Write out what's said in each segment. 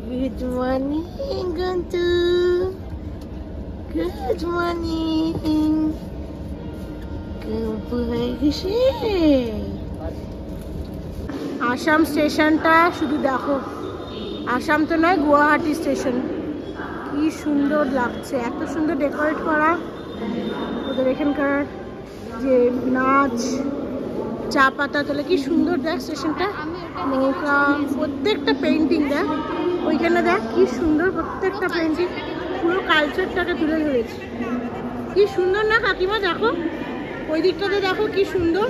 Good morning, Guntu. Good morning. Gumpu হয়ে গেছে। আসাম স্টেশনটা শুধু দেখো, আসাম তো নয় গুয়াহাটি স্টেশন। কি সুন্দর লাগছে, এত সুন্দর ডেকোরেট করা। ওদের এখানকার যে নাচ, চা পাতা তোলে, কি সুন্দর দেখ স্টেশনটা। নৌকা, প্রত্যেকটা পেন্টিং দেখ, ওইখানে দেখ কি সুন্দর প্রত্যেকটা পেন্টিং, পুরো কালচারটাকে তুলে ধরেছে। কি সুন্দর না কাকিমা, দেখো ওই দিকটাতে দেখো কি সুন্দর,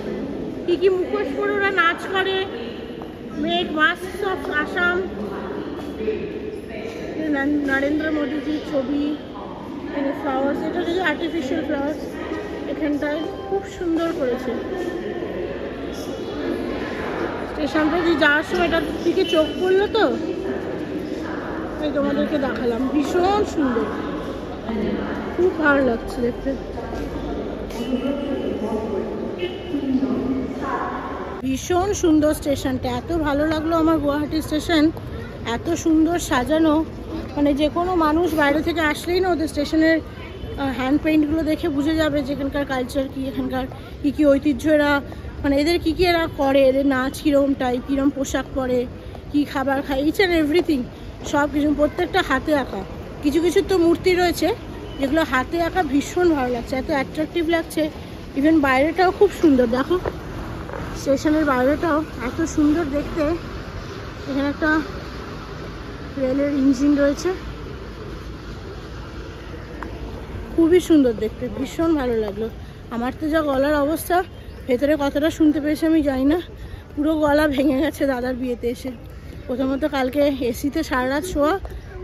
কি কি মুখোশ পরে ওরা নাচ করে। Make mask of Assam, Narendra মোদীজির ছবি, ফ্লাওয়ার্স, এটা যদি আর্টিফিশিয়াল ফ্লাওয়ার্স এখানটায় খুব সুন্দর করেছে। স্টেশনটা দিয়ে যাওয়ার সময় এটার দিকে চোখ পড়লো তো, এই তোমাদেরকে দেখালাম। ভীষণ সুন্দর, খুব ভালো লাগছে দেখতে। ভীষণ সুন্দর স্টেশনটা, এত ভালো লাগলো আমার গুয়াহাটি স্টেশন। এত সুন্দর সাজানো, মানে যে কোনো মানুষ বাইরে থেকে আসলেই না ওদের স্টেশনের হ্যান্ড পেইন্টগুলো দেখে বুঝে যাবে যে এখানকার কালচার কী, এখানকার কী কী ঐতিহ্য এরা, মানে এদের কী কী এরা করে, এদের নাচ কীরকম টাইপ, কীরকম পোশাক পরে, কী খাবার খায়, ইচ অ্যান্ড এভরিথিং সব কিছু। প্রত্যেকটা হাতে আঁকা, কিছু কিছু তো মূর্তি রয়েছে যেগুলো হাতে আঁকা। ভীষণ ভালো লাগছে, এত অ্যাট্রাকটিভ লাগছে। ইভেন বাইরেটাও খুব সুন্দর, দেখো স্টেশনের বাইরেটাও এত সুন্দর দেখতে। এখানে একটা রেলের ইঞ্জিন রয়েছে, খুবই সুন্দর দেখতে, ভীষণ ভালো লাগলো। আমার তো যা গলার অবস্থা, ভেতরে কতটা শুনতে পেয়েছি আমি জানি না, পুরো গলা ভেঙে গেছে দাদার বিয়েতে এসে। প্রথমত কালকে এসিতে সারা রাত শোয়া,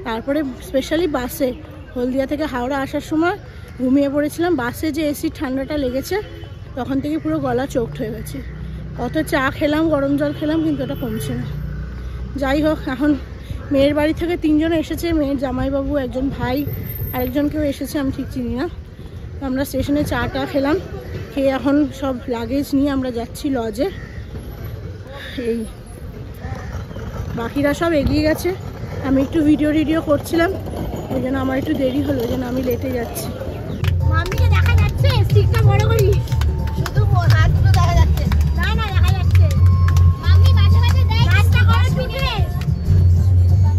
তারপরে স্পেশালি বাসে হলদিয়া থেকে হাওড়া আসার সময় ঘুমিয়ে পড়েছিলাম। বাসে যে এসির ঠান্ডাটা লেগেছে, তখন থেকে পুরো গলা চোখড হয়ে গেছে। কত চা খেলাম, গরম জল খেলাম, কিন্তু ওটা কমছে না। যাই হোক, এখন মেয়ের বাড়ি থেকে 3 জন এসেছে, মেয়ের জামাইবাবু, একজন ভাই, আরেকজন কেউ এসেছে, আমি ঠিক চিনি না। আমরা স্টেশনে চাটা খেলাম, খেয়ে এখন সব লাগেজ নিয়ে আমরা যাচ্ছি লজে। এই বাকিরা সব এগিয়ে গেছে, আমি একটু ভিডিও করছিলাম, ওই জন্য আমার একটু দেরি হলো, ওই জন্য আমি লেটে যাচ্ছি। মাম্মিকে দেখা যাচ্ছে, স্টিকটা বড় করি, শুধু হাতগুলো দেখা যাচ্ছে। না না দেখা যাচ্ছে, মাম্মি মাঝে মাঝে দেখ, নাচটা করো,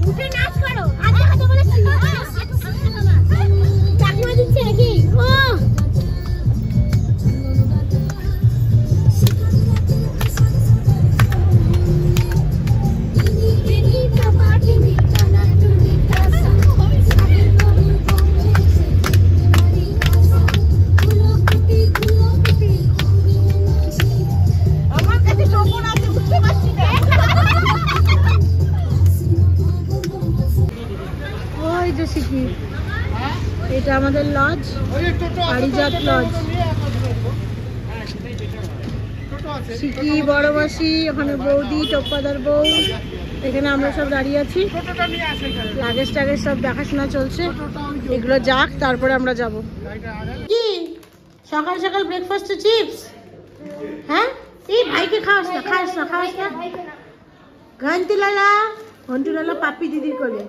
উঠে নাচ করো, হাত দেখাতে বলেছি। চাকমা দিচ্ছে নাকি? ও এটা আমাদের লজ, পারিজাত লজ। সিকি, বড়বাসী, ওখানে বৌদি, টপ্পাদার বউ, এখানে আমরা সব দাঁড়িয়ে আছি। লাগেজ টাগেজ সব দেখাশোনা চলছে, এগুলো যাক, তারপরে আমরা যাব। কি সকাল সকাল ব্রেকফাস্টে চিপস? হ্যাঁ, এই ভাইকে খাওয়াস না, খাওয়াস না, খাওয়াস না। ঘন্টুলালা, ঘন্টুলালা পাপ্পি দিদির কোলে,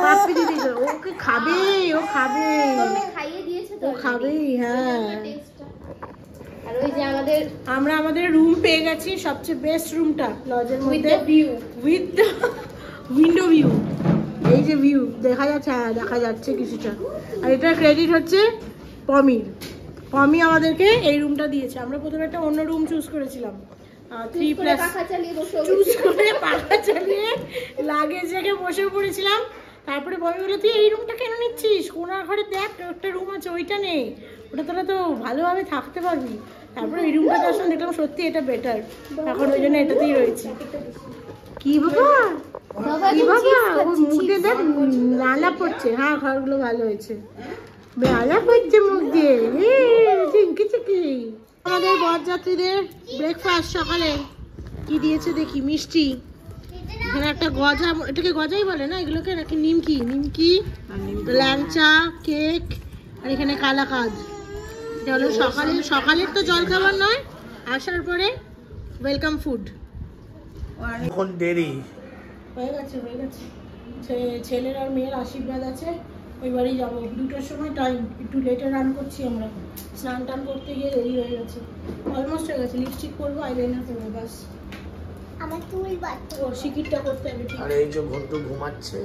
পাপ্পি দিদি ওকে খাবে, ও খাবে, ও খাবে। হ্যাঁ, আর ওই যে আমরা আমাদের রুম পেয়ে গেছি, সবচেয়ে বেস্ট রুমটা লজের মধ্যে, উইথ উইন্ডো ভিউ। এই যে ভিউ দেখা যাচ্ছে, হ্যাঁ দেখা যাচ্ছে কিছুটা। আর এটা ক্রেডিট হচ্ছে পমির। পমি আমাদেরকে এই রুমটা দিয়েছে। আমরা প্রথমে একটা অন্য রুম চুজ করেছিলাম, 3+ চুজ করে পাখা চালিয়ে লাগেজ রেখে বসে পড়েছিলাম। তারপরে বমি বলে, তুই এই রুমটা কেন নিচ্ছিস? কোনার ঘরে দেখ একটা রুম আছে, ওইটা নেই, ওটা তোরা তো ভালোভাবে থাকতে পারবি। তারপরে এই রুমটাতে আসলে দেখলাম সত্যি এটা বেটার, এখন ওই জন্য এটাতেই রয়েছে। কি বাবা, কি বাবা, ওর মুখে দেখ লালা পড়ছে। হ্যাঁ, ঘরগুলো ভালো হয়েছে, লালা পড়ছে মুখ দিয়ে। চিঙ্কি চিকি। আমাদের বরযাত্রীদের ব্রেকফাস্ট সকালে কি দিয়েছে দেখি, মিষ্টি। এখানে একটা গজা, এটাকে গজাই বলে না এগুলোকে, নাকি নিমকি, নিমকি, ল্যাংচা, কেক, আর এখানে কালাকাঁদ। এটা হলো সকালের তো জল খাবার নয়, আসার পরে ওয়েলকাম ফুড। এখন দেরি হয়ে গেছে, হয়ে গেছে। ছেলের আর মেয়ের আশীর্বাদ আছে, ওই বাড়ি যাবো 2টোর সময় টাইম, একটু লেটে রান করছি আমরা, স্নান টান করতে গিয়ে দেরি হয়ে গেছে, অলমোস্ট হয়ে গেছে। লিপস্টিক করবো, আইলাইনার করবো, বাস। আমার চুল বাঁধতে ও শিকিরটা করতে হবে। আর এই যে ঘন্টু ঘুমাচ্ছে,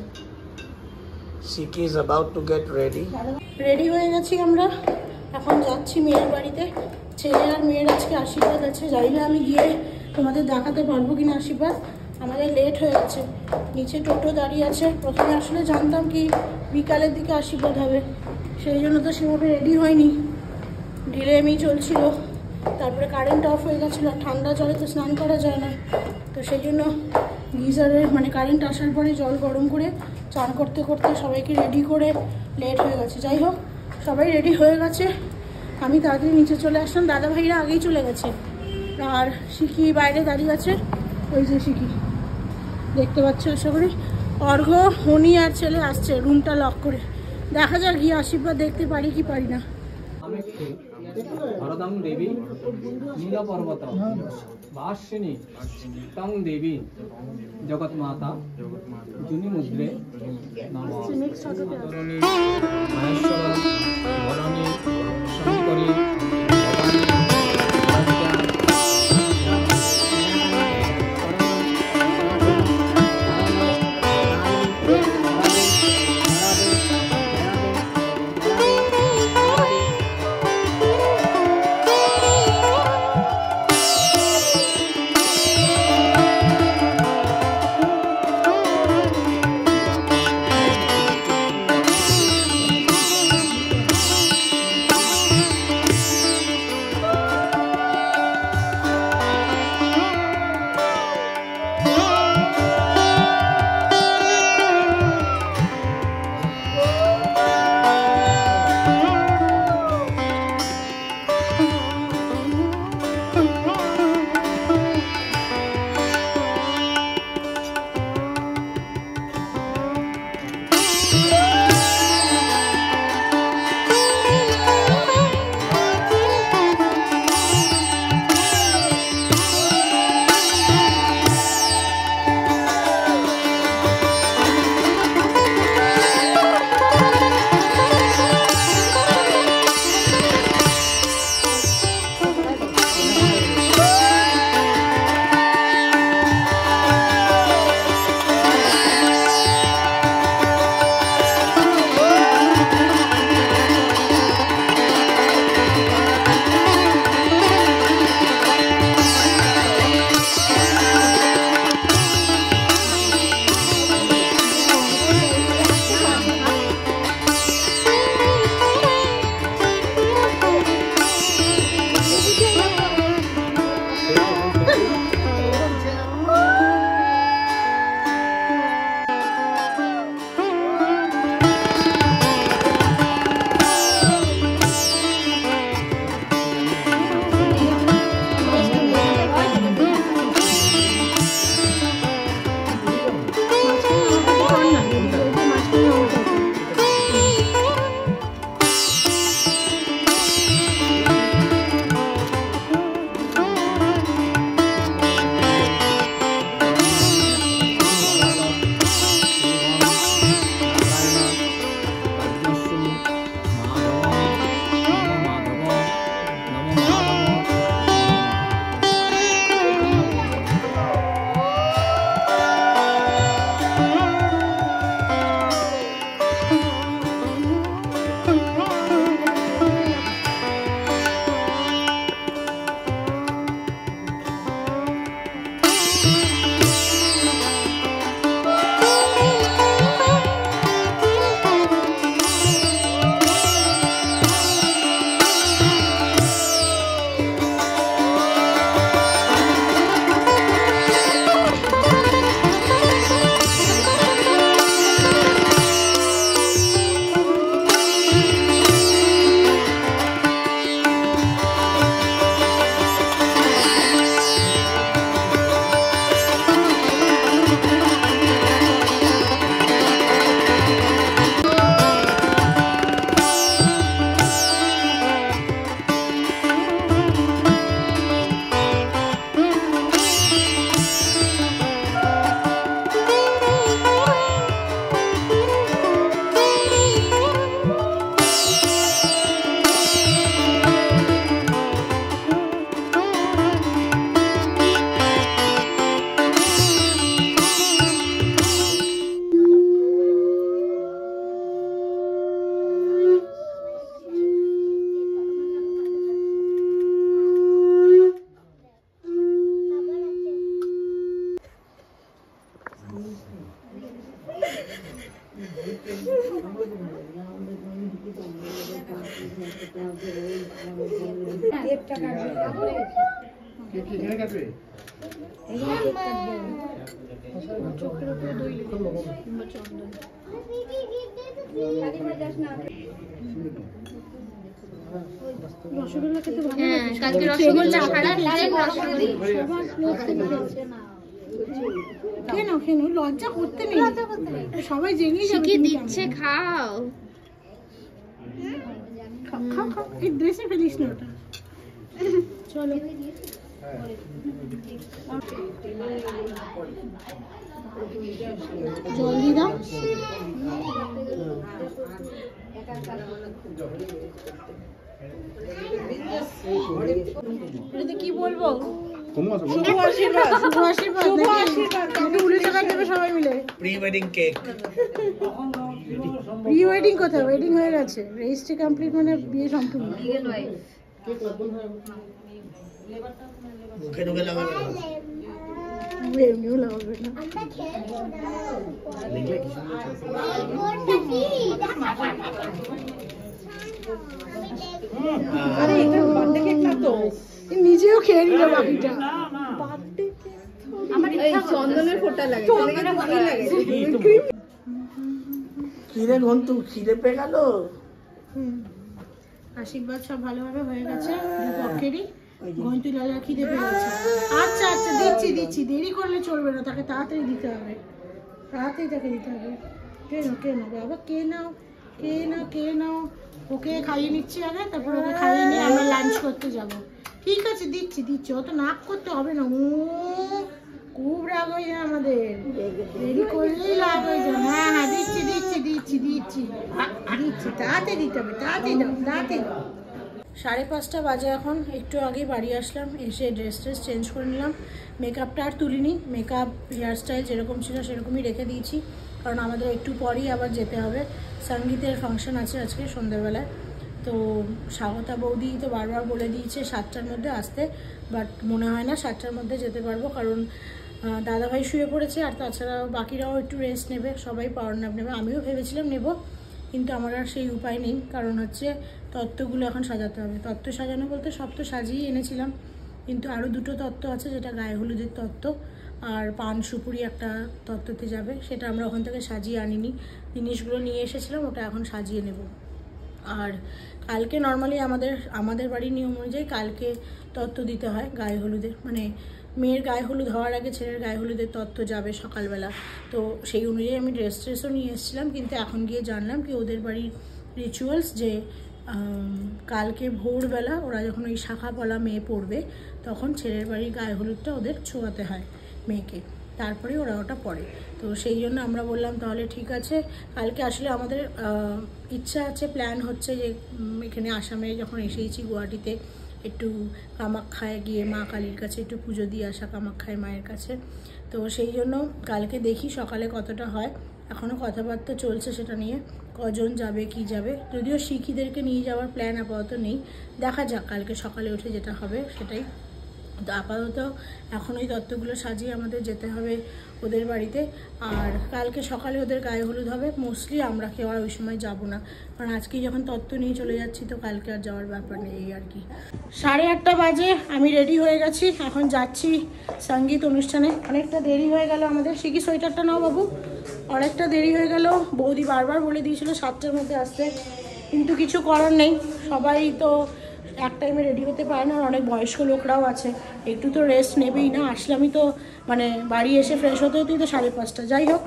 শিকি is about to get ready. Ready হয়ে গেছি আমরা, এখন যাচ্ছি মেয়ের বাড়িতে। ছেলে আর মেয়ের আজকে আশীর্বাদ আছে, জানি না আমি গিয়ে তোমাদের দেখাতে পারবো কিনা আশীর্বাদ, আমাদের লেট হয়ে গেছে। নিচে টোটো দাঁড়িয়ে আছে, প্রথমে আসলে জানতাম কি বিকালের দিকে আশীর্বাদ হবে, সেই জন্য তো সেভাবে রেডি হয়নি, ঢিলেমি চলছিল। তারপরে কারেন্ট অফ হয়ে গেছিলো, ঠান্ডা জলে তো স্নান করা যায় না, তো সেই জন্য গিজারের মানে কারেন্ট আসার পরে জল গরম করে চান করতে করতে সবাইকে রেডি করে লেট হয়ে গেছে। যাই হোক, সবাই রেডি হয়ে গেছে, আমি তাড়াতাড়ি নিচে চলে আসলাম, দাদা ভাইরা আগেই চলে গেছে। আর শিখি বাইরে দাঁড়িয়ে আছে, ওই যে শিখি দেখতে পাচ্ছ আশা করি। অর্ঘ্য, হনি আর ছেলে আসছে রুমটা লক করে, দেখা যাক গিয়ে আশীর্বাদ দেখতে পারি কি পারি না। ভরদং দেবী নীল পর্বত ভাষ্যিনী তং দেবী জগৎ মাতা জুনি মুদ্রে নমঃ মহেশ্বর ধরণী শঙ্করী চোখের উপরে দই কিংবা চন্দন। রসগোল্লা খেতে ভালো লাগে। কালকে রসগোল্লা কেন কেন লজ্জা করতে নেই, সবাই জেনেই যাবে কি দিচ্ছে, খাও খাও খাও। এই ড্রেসে ফেলিস না ওটা। চলো জল দিয়ে দাও। এটাতে কি বলবো? শুভ আশীর্বাদ। শুভ আশীর্বাদ। শুভ আশীর্বাদ। উড়ে চাকার দেবে সবাই মিলে। Pre wedding cake. Pre wedding কোথায়? ওয়েডিং হয়ে গেছে, রেজিস্ট্রি কমপ্লিট, মানে বিয়ে সম্পূর্ণ। মুখে ঢুকে লাগাবে না। এমনিও লাগাবে না। আরে এটা বার্থডে কেক না তো, নিজেও খেয়ে নিল বাকিটা। আমার এই চন্দনের ফোঁটা লাগে, খিদে ঘন্টু, খিদে পেয়ে গেল। আশীর্বাদ সব ভালোভাবে হয়ে গেছে পক্ষেরই। ঘন্টু লালা খিদে পেয়ে গেছে। আচ্ছা আচ্ছা দিচ্ছি দিচ্ছি, দেরি করলে চলবে না, তাকে তাড়াতাড়ি দিতে হবে, তাড়াতাড়ি তাকে দিতে হবে। কে নাও বাবা, কে নাও কে নাও কে নাও। ওকে খাইয়ে নিচ্ছি আগে, তারপর ওকে খাইয়ে নিয়ে আমরা লাঞ্চ করতে যাব। ঠিক আছে দিচ্ছি দিচ্ছি, অত নাক করতে হবে না। খুব রাগ হয়ে যায় আমাদের, দেরি করলেই রাগ হয়ে যায়। হ্যাঁ হ্যাঁ দিচ্ছি দিচ্ছি দিচ্ছি দিচ্ছি দিচ্ছি, তাড়াতাড়ি দিতে হবে, তাড়াতাড়ি দাও তাড়াতাড়ি। 5:30 বাজে এখন। একটু আগে বাড়ি আসলাম, এসে ড্রেস চেঞ্জ করে নিলাম। মেকআপটা আর তুলিনি, মেকআপ হেয়ারস্টাইল যেরকম ছিল সেরকমই রেখে দিয়েছি, কারণ আমাদের একটু পরেই আবার যেতে হবে। সঙ্গীতের ফাংশন আছে আজকে সন্ধ্যেবেলায়। তো স্বাগতা বৌদি তো বারবার বলে দিয়েছে 7টার মধ্যে আসতে, বাট মনে হয় না 7টার মধ্যে যেতে পারবো, কারণ দাদাভাই শুয়ে পড়েছে, আর তাছাড়া বাকিরাও একটু রেস্ট নেবে, সবাই পাওয়ার ন্যাপ নেবে। আমিও ভেবেছিলাম নেব, কিন্তু আমার আর সেই উপায় নেই, কারণ হচ্ছে তত্ত্বগুলো এখন সাজাতে হবে। তত্ত্ব সাজানো বলতে সব তো সাজিয়ে এনেছিলাম, কিন্তু আরও 2টো তত্ত্ব আছে, যেটা গায়ে হলুদের তত্ত্ব আর পান সুপুরি একটা তত্ত্বতে যাবে, সেটা আমরা ওখান থেকে সাজিয়ে আনিনি। জিনিসগুলো নিয়ে এসেছিলাম, ওটা এখন সাজিয়ে নেব। আর কালকে নর্মালি আমাদের বাড়ির নিয়ম অনুযায়ী কালকে তত্ত্ব দিতে হয় গায়ে হলুদের, মানে মেয়ের গায়ে হলুদ হওয়ার আগে ছেলের গায়ে হলুদের তত্ত্ব যাবে সকালবেলা। তো সেই অনুযায়ী আমি ড্রেসও নিয়ে এসেছিলাম, কিন্তু এখন গিয়ে জানলাম কি ওদের বাড়ির রিচুয়ালস যে কালকে ভোরবেলা ওরা যখন ওই শাখা পলা মেয়ে পড়বে, তখন ছেলের বাড়ির গায়ে হলুদটা ওদের ছোঁয়াতে হয় মেয়েকে, তারপরে ওরা ওটা পড়ে। তো সেই জন্য আমরা বললাম তাহলে ঠিক আছে, কালকে আসলে আমাদের ইচ্ছা আছে, প্ল্যান হচ্ছে যে এখানে আসামে যখন এসেছি গুয়াহাটিতে একটু কামাখ্যায় গিয়ে মা কালীর কাছে একটু পুজো দিয়ে আসা, কামাখ্যায় মায়ের কাছে। তো সেই জন্য কালকে দেখি সকালে কতটা হয়, এখনও কথাবার্তা চলছে সেটা নিয়ে, কজন যাবে কি যাবে। যদিও শিখিদেরকে নিয়ে যাওয়ার প্ল্যান আপাতত নেই, দেখা যাক কালকে সকালে উঠে যেটা হবে সেটাই। তো আপাতত এখন ওই তত্ত্বগুলো সাজিয়ে আমাদের যেতে হবে ওদের বাড়িতে, আর কালকে সকালে ওদের গায়ে হলুদ হবে। মোস্টলি আমরা কেউ আর ওই সময় যাবো না, কারণ আজকে যখন তত্ত্ব নিয়ে চলে যাচ্ছি তো কালকে আর যাওয়ার ব্যাপার নেই, এই আর কি। 8:30 বাজে, আমি রেডি হয়ে গেছি, এখন যাচ্ছি সঙ্গীত অনুষ্ঠানে। অনেকটা দেরি হয়ে গেল আমাদের। শিখি সোয়েটারটা নাও বাবু, অনেকটা দেরি হয়ে গেল। বৌদি বারবার বলে দিয়েছিল 7টার মধ্যে আসতে, কিন্তু কিছু করার নেই, সবাই তো এক টাইমে রেডি হতে পারে না, অনেক বয়স্ক লোকরাও আছে, একটু তো রেস্ট নেবেই না। আসলামই তো, মানে বাড়ি এসে ফ্রেশ হতে হতেই তো 5:30। যাই হোক,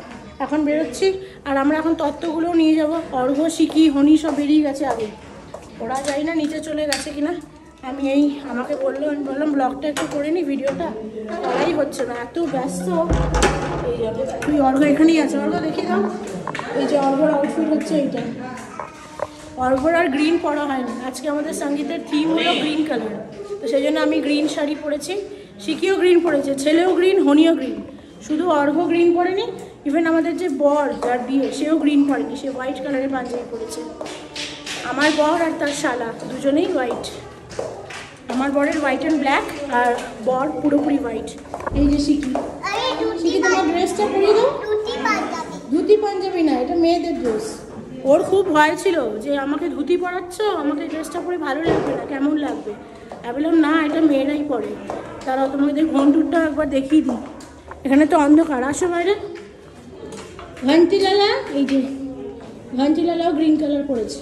এখন বেরোচ্ছি, আর আমরা এখন তত্ত্বগুলোও নিয়ে যাব। অর্ঘ্য, শিখি, হনি সব বেরিয়ে গেছে আগে, ওরা যাই না নিচে চলে গেছে কিনা। আমি আমাকে আমি বললাম ব্লগটা একটু করে নিই, ভিডিওটা করাই হচ্ছে না, এত ব্যস্ত। এই জন্য তুই অর্ঘ্য এখানেই আছে, অর্ঘ্য দেখিয়ে দাও। এই যে অর্ঘ্যর আউটফিট হচ্ছে এইটা। অর্ঘ্যর আর গ্রিন পরা হয়নি, আজকে আমাদের সঙ্গীতের থিম হলো গ্রিন কালার, তো সেই জন্য আমি গ্রিন শাড়ি পরেছি। শিখিও গ্রিন পরেছে, ছেলেও গ্রিন, হনিও গ্রিন, শুধু অর্ঘ্য গ্রিন পরেনি। ইভেন আমাদের যে বর, যার বিয়ে, সেও গ্রিন পরেনি, সে হোয়াইট কালারের পাঞ্জাবি পরেছে। আমার বর আর তার শালা দুজনেই হোয়াইট, আমার বরের হোয়াইট অ্যান্ড ব্ল্যাক, আর বর পুরোপুরি হোয়াইট। এই যে শিখি, শিখি তোমার ড্রেসটা পরিয়ে দাও। ধুতি পাঞ্জাবি না, এটা মেয়েদের ড্রেস। ওর খুব ভয় ছিল যে আমাকে ধুতি পরাচ্ছ, আমাকে ড্রেসটা পরে ভালো লাগবে না, কেমন লাগবে। আমি বললাম না, এটা মেয়েরাই পরে। তারাও তোমাদের ঘন্টুরটা একবার দেখিয়ে দিই। এখানে তো অন্ধকার, আসো বাইরে। ঘন্টিলালা, এই যে ঘন্টিলালাও গ্রিন কালার পরেছে,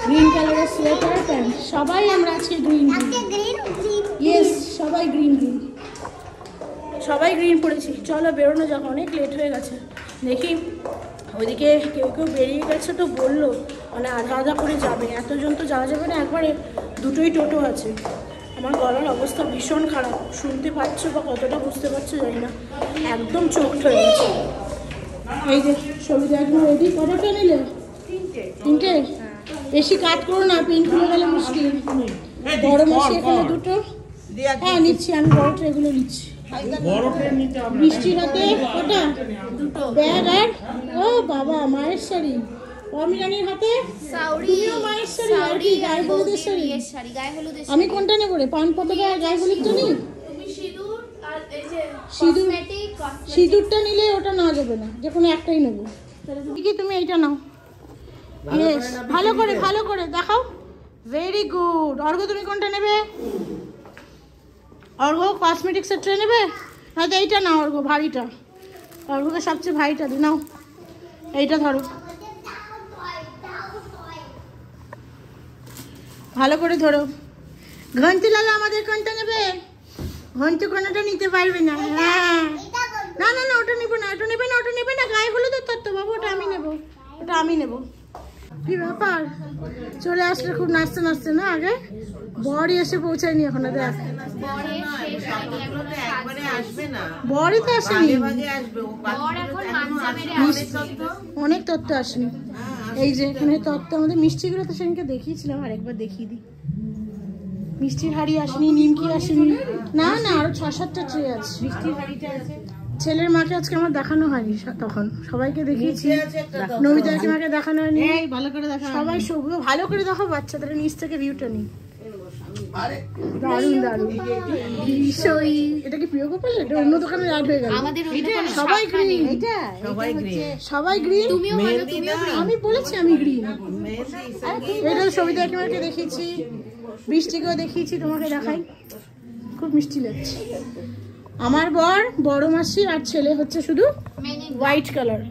গ্রিন কালারের সোয়েটার প্যান্ট। সবাই আমরা আজকে গ্রিন, ইয়েস সবাই গ্রিন গ্রিন, সবাই গ্রিন পরেছি। চলো বেরোনো যাক, অনেক লেট হয়ে গেছে। দেখি ওইদিকে কেউ কেউ বেরিয়ে গেছে, তো বললো মানে আধা আধা করে যাবে, এতজন তো যাওয়া যাবে না একবারে, দুটোই টোটো আছে। আমার গলার অবস্থা ভীষণ খারাপ, শুনতে পাচ্ছ বা কতটা বুঝতে পারছো জানি না, একদম চোখ হয়ে গেছে। এই যে সবিতা একদম রেডি। কতটা নিলে? তিনটে। বেশি কাট করো না, পিন খুলে গেলে মুশকিল। বড় মাসি এখানে দুটো, হ্যাঁ নিচ্ছি আমি, বড় ট্রেগুলো নিচ্ছি। মিষ্টির হাতে কটা? দুটো ব্যাগ। আর ও বাবা মায়ের শাড়ি, অমিরানির হাতে তুমিও মায়ের শাড়ি, আর কি গায়ে হলুদের শাড়ি। আমি কোনটা নেবো রে? পান পতাকা আর গায়ে হলুদটা নিই? সিঁদুরটা নিলে ওটা না যাবে না, যে কোনো একটাই নেবো। কি তুমি এইটা নাও। ভালো করে দেখাও। Very good. অর্ঘ্য তুমি কোনটা নেবে? অর্ঘ্য কসমেটিক্সের ট্রে নেবে? হয়তো এইটা নাও অর্ঘ্য, ভারীটা। অর্ঘ্যকে সবচেয়ে ভারীটা দিই, নাও এইটা ধরো, ভালো করে ধরো। ঘন্টি লাগা আমাদের কোনটা নেবে? ঘন্টি কোনটা নিতে পারবে না। হ্যাঁ না না না, ওটা নেবো না, ওটা নেবে না, ওটা নেবে না। গায়ে হলুদের তত্ত্ব বাবু, ওটা আমি নেবো, ওটা আমি নেবো। কি ব্যাপার, চলে আসলে খুব নাচতে নাচতে না? আগে বরই এসে পৌঁছায়নি এখনো, দেখ বরই তো আসেনি, অনেক তত্ত্ব আসেনি। এই যে এখানে তত্ত্ব, আমাদের মিষ্টিগুলো তো সেদিনকে দেখিয়েছিলাম, আরেকবার দেখিয়ে দিই। মিষ্টির হাড়ি আসেনি, নিমকি আসেনি, না না আরো 6-7টা ট্রে আছে। মিষ্টির হাড়িটা আছে। ছেলের মাকে আজকে আমার দেখানো হয়নি, তখন সবাইকে দেখিয়েছি, নমিতা মাকে দেখানো হয়নি। ভালো করে দেখা, সবাই ভালো করে দেখো, বাচ্চাদের নিচ থেকে ভিউটা নিই। দারুণ দারুণ। এটা কি প্রিয় গোপাল? এটা অন্য দোকানে অ্যাড হয়ে গেল। সবাই গ্রিন, সবাই গ্রিন। আমি বলেছি আমি গ্রিন। এটা সবিতা মাকে দেখিয়েছি, বৃষ্টিকেও দেখিয়েছি, তোমাকে দেখাই, খুব মিষ্টি লাগছে। আমার বর, বড় মাসি আর ছেলে হচ্ছে শুধু হোয়াইট কালার।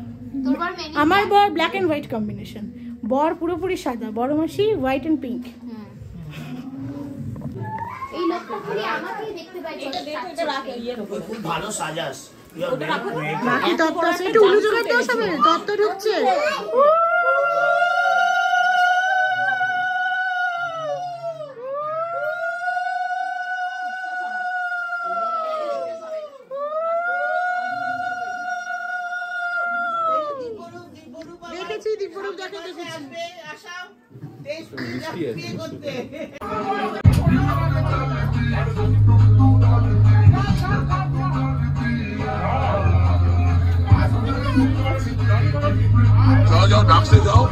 আমার বর ব্ল্যাক এন্ড হোয়াইট কম্বিনেশন, বর পুরোপুরি সাদা, বড় মাসি হোয়াইট এন্ড পিঙ্ক। বাকি তত্ত্ব আছে, একটু উলু জোগাড় দাও সবাই, তত্ত্ব ঢুকছে। দেখেছি দীপরূপ, দেখেছি। जाओ नाक से जाओ।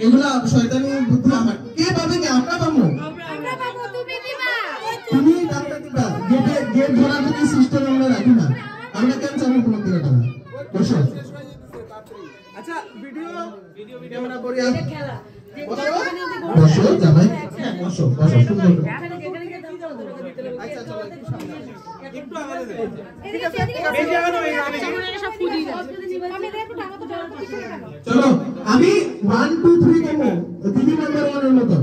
এগুলা শয়তানি বুদ্ধি আমার কে পাবে কি আমরা পাবো তুমি ডাক্তার দিবা গেট ধরা যদি সিস্টেম আমরা রাখি না আমরা কেন চাবো কোনো দিকে টাকা বসো আচ্ছা ভিডিও ক্যামেরা করে খেলা বসো যাবে বসো বসো সুন্দর আচ্ছা চলো একটু আগে দে ঠিক আছে এই জায়গা এই সব ফুদি চলো আমি 1 2 3 কেমো দিদি নাম্বার 1 এর মতো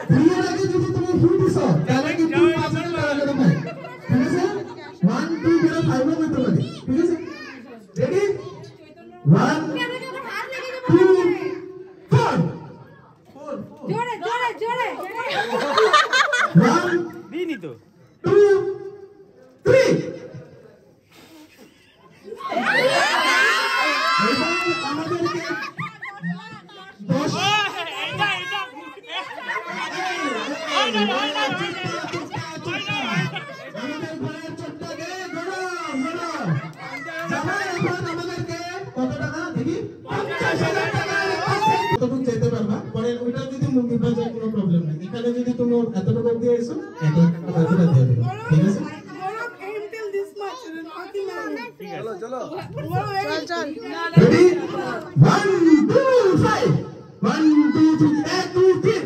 3 এর আগে যদি তুমি ফুল দিছো তাহলে কি তুমি 5 এর আগে দেবে ঠিক আছে 1 2 0 5 এর মতো লাগে ঠিক আছে রেডি 1 2 4 জোরে জোরে জোরে 1 দিনি তো 2 3 যেতে পারবা পরে ওইটা যদি মুভি বাজায় কোনো প্রবলেম নাই এখানে যদি তুমি এতটুকু দিয়ে এসো এত টাকা দিয়ে দেব ঠিক আছে চলো চলো চল চল রেডি 1 2 5 1 2 3 1 2 3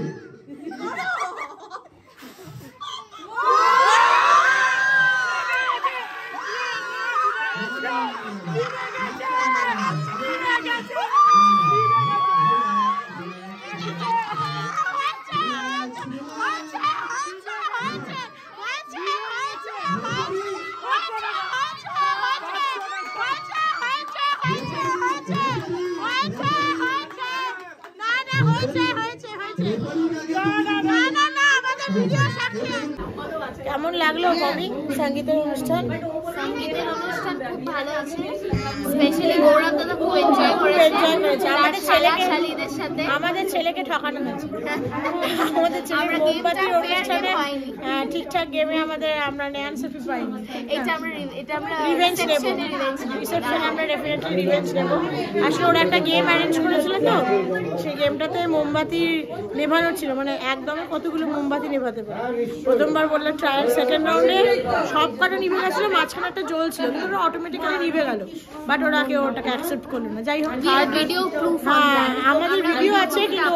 কেমন লাগলো ববি সঙ্গীতের অনুষ্ঠান? সঙ্গীতের অনুষ্ঠান খুব ভালো আছে, স্পেশালি গৌরব দাদা খুব এনজয় করেছে। আমাদের ছেলেকে ঠকানো হয়েছে। আমাদের ছেলে মোমবাতির অনুষ্ঠানে ঠিকঠাক গেমে আমরা ন্যান্সি পাইনি। এটা আমরা রিভেঞ্জ নেব, রিসেপশনে আমরা ডেফিনেটলি রিভেঞ্জ নেব। আসলে ওরা একটা গেম অ্যারেঞ্জ করেছিল তো, সেই গেমটাতে মোমবাতি নেভানোর ছিল, মানে একদমই কতগুলো মোমবাতি নেভাতে পারে। প্রথমবার বললো ট্রায়াল, সেকেন্ড রাউন্ডে সব কটা নিভে গেছিলো, মাঝখানে একটা জ্বলছিল কিন্তু ওরা অটোমেটিক্যালি নিভে গেল, বাট ওটাকে অ্যাকসেপ্ট করলো না। যাই হোক আমাদের ভিডিও আছে, কিন্তু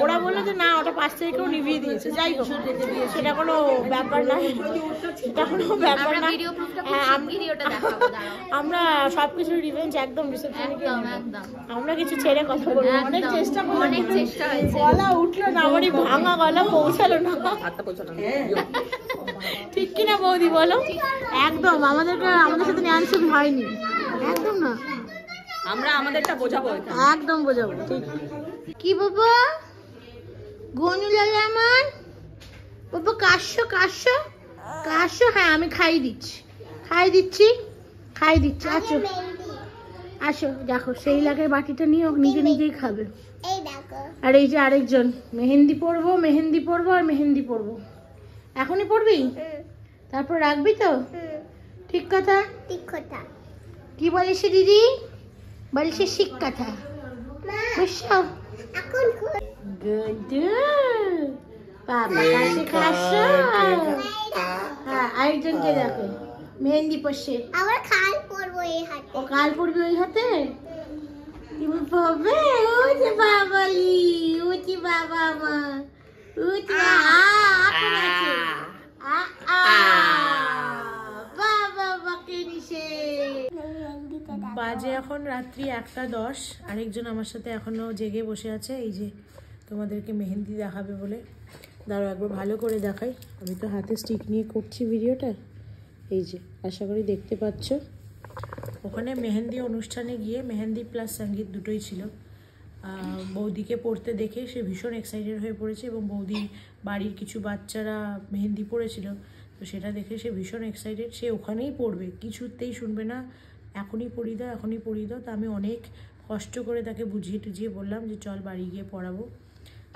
ওরা বললো যে না ওটা পাশ থেকে কেউ নিভিয়ে দিয়েছে। যাই হোক সেটা কোনো ব্যাপার না, সেটা কোনো ব্যাপার না। আমরা সবকিছু রিভেঞ্জ একদম রিসেপশনে আমরা কিছু ছেড়ে কথা বলবো। অনেক চেষ্টা হয়েছে, গলা উঠলো না, আমারই ভাঙা গলা পৌঁছালো না। ঠিক কিনা বৌদি বলো? একদম আমাদের সাথে ন্যান্সি হয়নি, একদম না। আমরা আমাদেরটা বোঝাবো, একদম বোঝাবো। ঠিক কি বাবা গনু লাগে আমার বাবা, কাশো কাশো কাশো। হ্যাঁ আমি খাই দিচ্ছি। আছো আসো, দেখো সেই লাখের বাটিটা নিয়ে ও নিজে নিজেই খাবে। আর এই যে আরেকজন মেহেন্দি পরবো আর মেহেন্দি পরবো। এখনই পরবি, তারপর রাখবি তো? ঠিক কথা। কি বলিস দিদি? বলছে শিখ কথা। বুঝছো? গুড বাবা কাছে কাশো। হ্যাঁ আরেকজনকে দেখো মেহেন্দি পরছে। ও কাল পরবি ওই হাতে। তুমি পাবে ও যে বাবালি, ও যে বাবা মা, ও যে বাজে এখন রাত্রি 1:10। আরেকজন আমার সাথে এখনো জেগে বসে আছে, এই যে তোমাদেরকে মেহেন্দি দেখাবে বলে। দাঁড়াও একবার ভালো করে দেখাই। আমি তো হাতে স্টিক নিয়ে করছি ভিডিওটা, এই যে আশা করি দেখতে পাচ্ছ। ওখানে মেহেন্দি অনুষ্ঠানে গিয়ে মেহেন্দি প্লাস সঙ্গীত দুটোই ছিল। বৌদিকে পড়তে দেখে সে ভীষণ এক্সাইটেড হয়ে পড়েছে এবং বৌদির বাড়ির কিছু বাচ্চারা মেহেন্দি পড়েছিল, তো সেটা দেখে সে ভীষণ এক্সাইটেড। সে ওখানেই পড়বে, কিছুতেই শুনবে না এখনই পড়িয়ে দাও। তা আমি অনেক কষ্ট করে তাকে বুঝিয়ে টুঝিয়ে বললাম যে চল বাড়ি গিয়ে পড়াবো।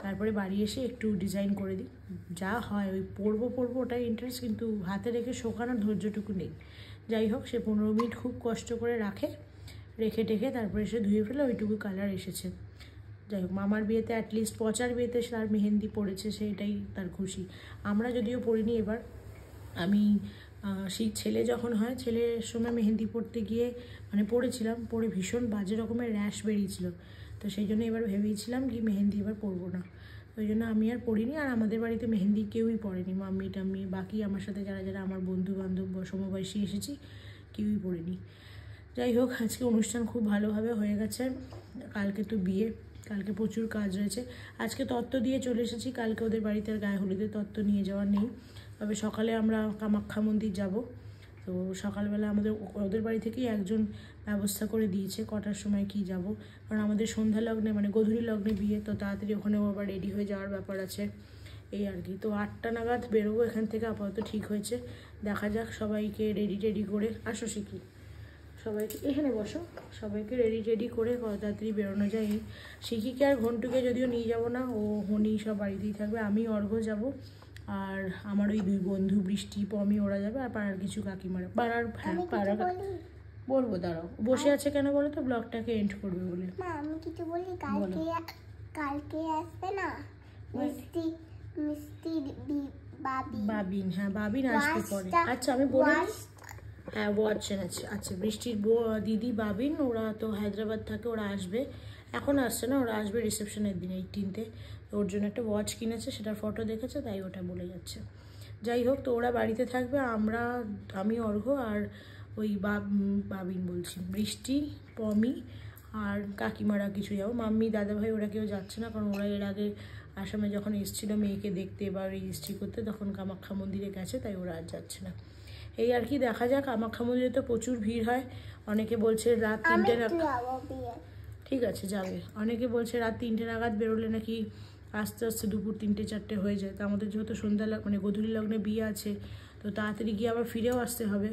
তারপরে বাড়ি এসে একটু ডিজাইন করে দিই, যা হয় ওই পড়বো ওটাই ইন্টারেস্ট, কিন্তু হাতে রেখে শোকানোর ধৈর্যটুকু নেই। যাই হোক সে 15 মিনিট খুব কষ্ট করে রেখে টেখে তারপরে এসে ধুয়ে ফেলে, ওইটুকু কালার এসেছে। যাই হোক মামার বিয়েতে অ্যাটলিস্ট পচার বিয়েতে তার মেহেন্দি পড়েছে, সেটাই তার খুশি। আমরা যদিও পড়িনি এবার। আমি সেই ছেলে যখন হয়, ছেলের সময় মেহেন্দি পড়তে গিয়ে পড়েছিলাম, পরে ভীষণ বাজে রকমের র্যাশ বেরিয়েছিল, তো সেই জন্য এবার ভেবেছিলাম কি মেহেন্দি এবার পরবো না, ওই জন্য আমি আর পড়িনি। আর আমাদের বাড়িতে মেহেন্দি কেউই পড়েনি, মাম্মি টাম্মি বাকি আমার সাথে যারা আমার বন্ধু বান্ধব সমবয়সী এসেছি কেউই পড়েনি। যাই হোক আজকে অনুষ্ঠান খুব ভালোভাবে হয়ে গেছে। কালকে তো বিয়ে, কালকে প্রচুর কাজ রয়েছে। আজকে তত্ত্ব দিয়ে চলে এসেছি, কালকে ওদের বাড়িতে আর গায়ে হলুদে তত্ত্ব নিয়ে যাওয়ার নেই। তবে সকালে আমরা কামাখ্যা মন্দির যাব, তো সকালবেলা ওদের বাড়ি থেকেই একজন ব্যবস্থা করে দিয়েছে কটার সময় কি যাব, কারণ আমাদের সন্ধ্যা লগ্নে গধূলি লগ্নে বিয়ে, তো তাড়াতাড়ি ওখানেও আবার রেডি হয়ে যাওয়ার ব্যাপার আছে, এই আর কি। তো 8টা নাগাদ বেরোবো এখান থেকে, আপাতত ঠিক হয়েছে। দেখা যাক সবাইকে রেডি করে আসো শিখি, সবাইকে এখানে বসো, সবাইকে রেডি করে কত তাড়াতাড়ি বেরোনো যায়। শিখিকে আর ঘন্টুকে যদিও নিয়ে যাব না, ও হনি সব বাড়িতেই থাকবে, আমি অর্ঘ্য যাব, আর আমার ওই 2 বন্ধু বৃষ্টি পমি ওরা যাবে, আর পাড়ার কিছু কাকিমারা। পাড়ার বলবো, দাঁড়াও বসে আছে কেন বলো তো, ব্লগটাকে এন্ড করবে বলে। আমি কিছু বলি, কালকে আসবে না মিষ্টি বাবিন। হ্যাঁ বাবিন আসবে পরে। আচ্ছা আমি বলি, হ্যাঁ ওয়াচ এনেছে। আচ্ছা বৃষ্টির দিদি বাবিন, ওরা তো হায়দ্রাবাদ থাকে, ওরা আসবে, এখন আসছে না, ওরা আসবে রিসেপশনের দিন 18-তে। ওর জন্য একটা ওয়াচ কিনেছে, সেটার ফটো দেখেছে, তাই ওটা বলে যাচ্ছে। যাই হোক তো ওরা বাড়িতে থাকবে, আমি অর্ঘ্য আর ওই বাবিন বলছি বৃষ্টি পমি আর কাকিমারা কিছু যাবো। মাম্মি দাদাভাই ওরা কেউ যাচ্ছে না, কারণ ওরা এর আগে আসামে যখন এসেছিল মেয়েকে দেখতে বা রেজিস্ট্রি করতে, তখন কামাখ্যা মন্দিরে গেছে, তাই ওরা আর যাচ্ছে না। এই আর কি, দেখা যাক। কামাখ্যা মন্দিরে তো প্রচুর ভিড় হয়, অনেকে বলছে রাত 3টে নাগাদ, ঠিক আছে যাবে, অনেকে বলছে রাত 3টে নাগাদ বেরোলে নাকি আস্তে আস্তে দুপুর 3টে-4টে হয়ে যায়। তো আমাদের যেহেতু সন্ধ্যা গধূলি লগ্নে বিয়ে আছে, তো তাড়াতাড়ি গিয়ে আবার ফিরেও আসতে হবে।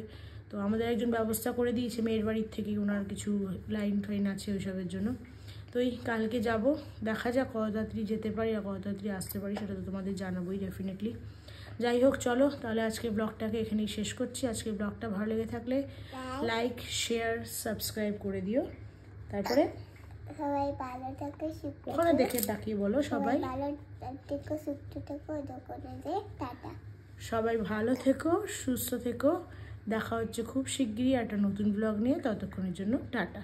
তো আমাদের একজন ব্যবস্থা করে দিয়েছে মেয়ের বাড়ির থেকেই, ওনার কিছু লাইন ফাইন আছে ওইসবের জন্য। তো এই কালকে যাব, দেখা যাক কত তাড়াতাড়ি যেতে পারি আর কত তাড়াতাড়ি আসতে পারি, সেটা তো তোমাদের জানাবোই ডেফিনেটলি। যাই হোক চলো তাহলে আজকে ব্লগটাকে এখানেই শেষ করছি। আজকে ব্লগটা ভালো লেগে থাকলে লাইক শেয়ার সাবস্ক্রাইব করে দিও। তারপরে সবাই ভালো থাকো, সুস্থ ওখানে দেখে তাকিয়ে বলো, সবাই ভালো থেকো, সুস্থ থেকো, টাটা। সবাই ভালো থেকো, সুস্থ থেকো। দেখা হচ্ছে খুব শিগগিরই একটা নতুন ব্লগ নিয়ে, ততক্ষণের জন্য টাটা।